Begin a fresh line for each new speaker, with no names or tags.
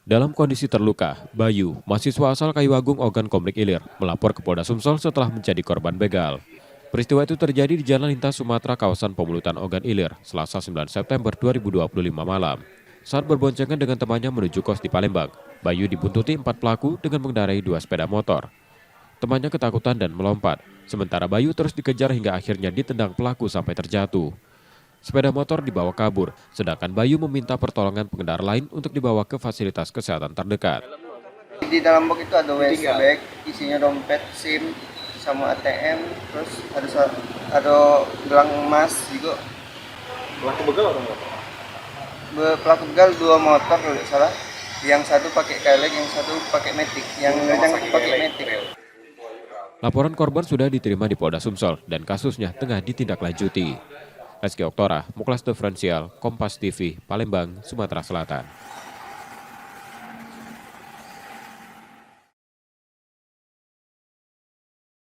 Dalam kondisi terluka, Bayu, mahasiswa asal Kayuagung Ogan Komering Ilir, melapor ke Polda Sumsel setelah menjadi korban begal. Peristiwa itu terjadi di Jalan Lintas Sumatera kawasan Pemulutan Ogan Ilir, Selasa 9 September 2025 malam. Saat berboncengan dengan temannya menuju kos di Palembang, Bayu dibuntuti 4 pelaku dengan mengendarai 2 sepeda motor. Temannya ketakutan dan melompat, sementara Bayu terus dikejar hingga akhirnya ditendang pelaku sampai terjatuh. Sepeda motor dibawa kabur, sedangkan Bayu meminta pertolongan pengendara lain untuk dibawa ke fasilitas kesehatan terdekat.
Di dalam box itu ada USB bag, isinya dompet, SIM, sama ATM, terus ada gelang emas juga.
Pelaku begal atau apa?
Pelaku begal 2 motor kalau tidak salah. Yang satu pakai Kailek, yang satu pakai Matic, yang pakai Matic.
Laporan korban sudah diterima di Polda Sumsel dan kasusnya tengah ditindaklanjuti. Rizky Oktora, Muklas Diferensial, Kompas TV, Palembang, Sumatera Selatan.